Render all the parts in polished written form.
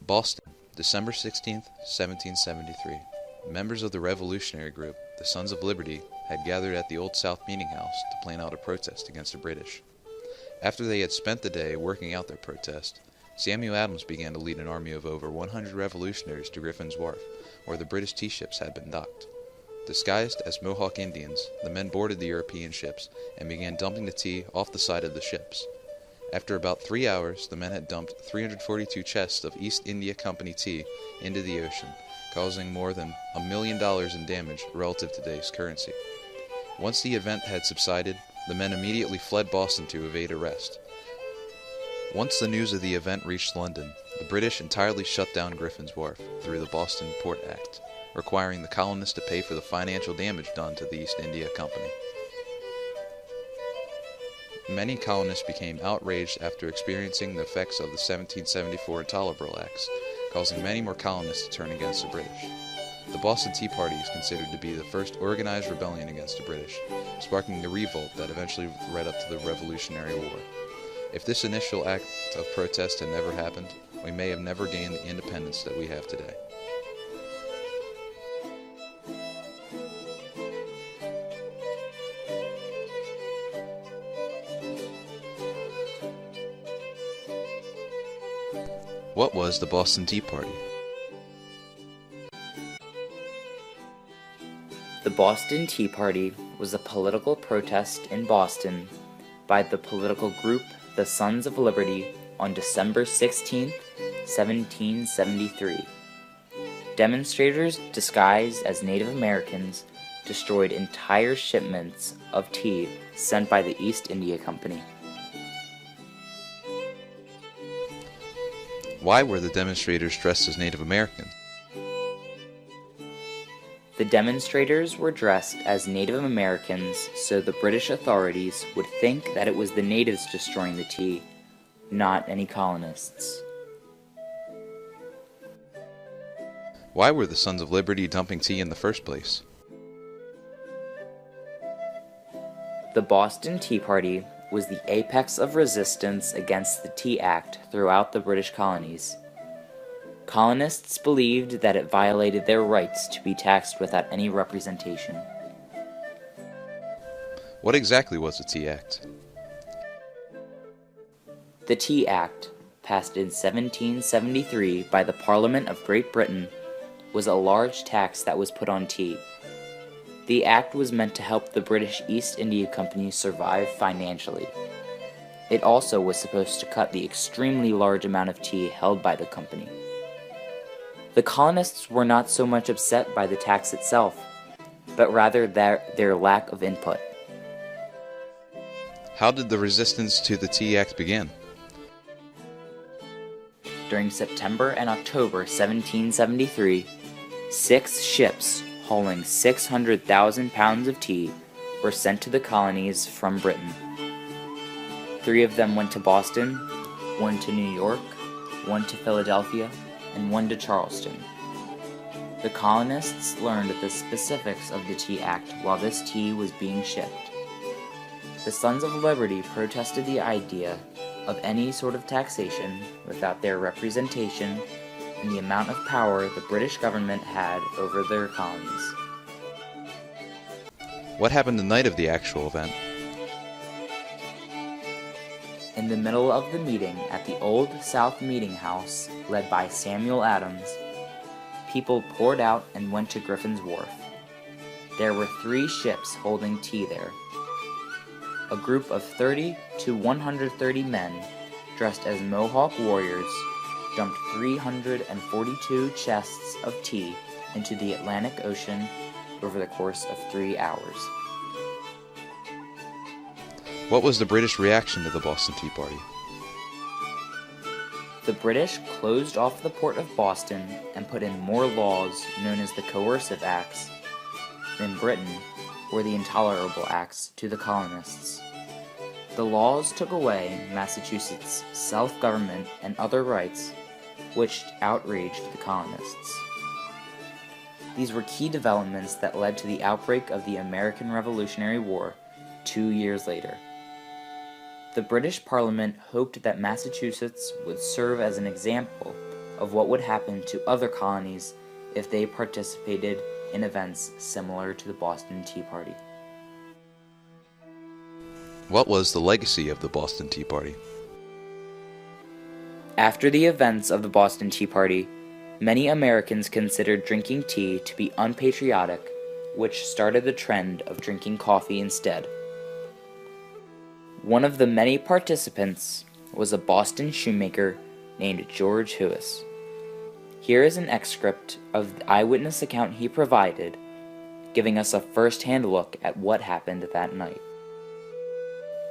Boston, December 16th, 1773. Members of the revolutionary group, the Sons of Liberty, had gathered at the Old South Meeting House to plan out a protest against the British. After they had spent the day working out their protest, Samuel Adams began to lead an army of over 100 revolutionaries to Griffin's Wharf, where the British tea ships had been docked. Disguised as Mohawk Indians, the men boarded the European ships and began dumping the tea off the side of the ships. After about 3 hours, the men had dumped 342 chests of East India Company tea into the ocean, causing more than $1 million in damage relative to today's currency. Once the event had subsided, the men immediately fled Boston to evade arrest. Once the news of the event reached London, the British entirely shut down Griffin's Wharf through the Boston Port Act, requiring the colonists to pay for the financial damage done to the East India Company. Many colonists became outraged after experiencing the effects of the 1774 Intolerable Acts, causing many more colonists to turn against the British. The Boston Tea Party is considered to be the first organized rebellion against the British, sparking the revolt that eventually led up to the Revolutionary War. If this initial act of protest had never happened, we may have never gained the independence that we have today. What was the Boston Tea Party? The Boston Tea Party was a political protest in Boston by the political group the Sons of Liberty on December 16, 1773. Demonstrators disguised as Native Americans destroyed entire shipments of tea sent by the East India Company. Why were the demonstrators dressed as Native Americans? The demonstrators were dressed as Native Americans so the British authorities would think that it was the natives destroying the tea, not any colonists. Why were the Sons of Liberty dumping tea in the first place? The Boston Tea Party was the apex of resistance against the Tea Act throughout the British colonies. Colonists believed that it violated their rights to be taxed without any representation. What exactly was the Tea Act? The Tea Act, passed in 1773 by the Parliament of Great Britain, was a large tax that was put on tea. The act was meant to help the British East India Company survive financially. It also was supposed to cut the extremely large amount of tea held by the company. The colonists were not so much upset by the tax itself, but rather their lack of input. How did the resistance to the Tea Act begin? During September and October 1773, 6 ships hauling 600,000 pounds of tea were sent to the colonies from Britain. 3 of them went to Boston, 1 to New York, 1 to Philadelphia, and 1 to Charleston. The colonists learned the specifics of the Tea Act while this tea was being shipped. The Sons of Liberty protested the idea of any sort of taxation without their representation and the amount of power the British government had over their colonies. What happened the night of the actual event? In the middle of the meeting at the Old South Meeting House, led by Samuel Adams, people poured out and went to Griffin's Wharf. There were 3 ships holding tea there. A group of 30 to 130 men, dressed as Mohawk warriors, dumped 342 chests of tea into the Atlantic Ocean over the course of 3 hours. What was the British reaction to the Boston Tea Party? The British closed off the port of Boston and put in more laws known as the Coercive Acts. In Britain were the Intolerable Acts to the colonists. The laws took away Massachusetts' self-government and other rights, which outraged the colonists. These were key developments that led to the outbreak of the American Revolutionary War 2 years later. The British Parliament hoped that Massachusetts would serve as an example of what would happen to other colonies if they participated in events similar to the Boston Tea Party. What was the legacy of the Boston Tea Party? After the events of the Boston Tea Party, many Americans considered drinking tea to be unpatriotic, which started the trend of drinking coffee instead. One of the many participants was a Boston shoemaker named George Huis. Here is an excerpt of the eyewitness account he provided, giving us a first-hand look at what happened that night.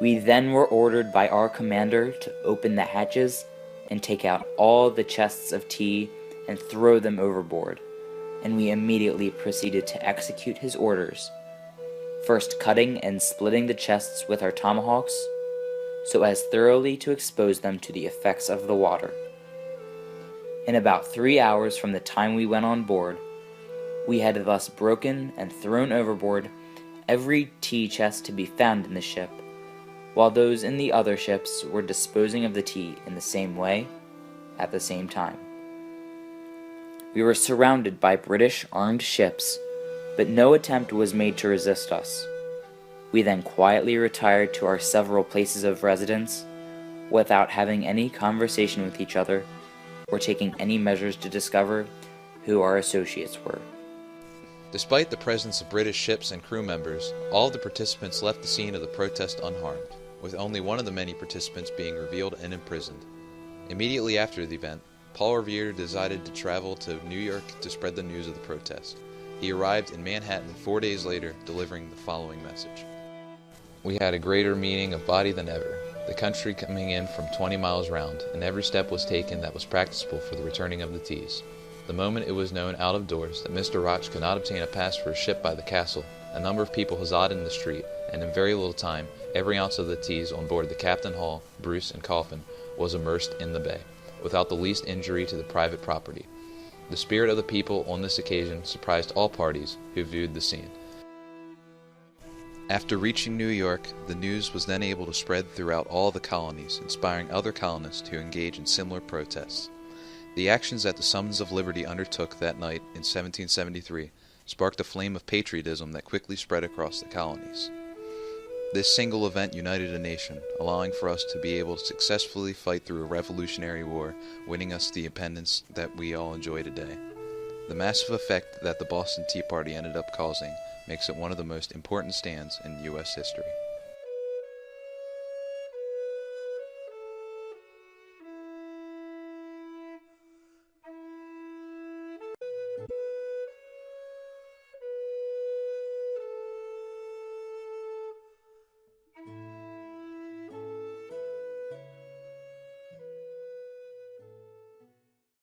We then were ordered by our commander to open the hatches and take out all the chests of tea and throw them overboard, and we immediately proceeded to execute his orders, first cutting and splitting the chests with our tomahawks, so as thoroughly to expose them to the effects of the water. In about 3 hours from the time we went on board, we had thus broken and thrown overboard every tea chest to be found in the ship, while those in the other ships were disposing of the tea in the same way, at the same time. We were surrounded by British armed ships, but no attempt was made to resist us. We then quietly retired to our several places of residence, without having any conversation with each other, or taking any measures to discover who our associates were. Despite the presence of British ships and crew members, all of the participants left the scene of the protest unharmed, with only one of the many participants being revealed and imprisoned. Immediately after the event, Paul Revere decided to travel to New York to spread the news of the protest. He arrived in Manhattan 4 days later, delivering the following message. We had a greater meaning of body than ever, the country coming in from 20 miles round, and every step was taken that was practicable for the returning of the teas. The moment it was known out of doors that Mr. Roch could not obtain a pass for a ship by the castle, a number of people huzzaed in the street, and in very little time, every ounce of the teas on board the Captain Hall, Bruce, and Coffin was immersed in the bay, without the least injury to the private property. The spirit of the people on this occasion surprised all parties who viewed the scene. After reaching New York, the news was then able to spread throughout all the colonies, inspiring other colonists to engage in similar protests. The actions that the Sons of Liberty undertook that night in 1773 sparked a flame of patriotism that quickly spread across the colonies. This single event united a nation, allowing for us to be able to successfully fight through a revolutionary war, winning us the independence that we all enjoy today. The massive effect that the Boston Tea Party ended up causing makes it one of the most important stands in U.S. history.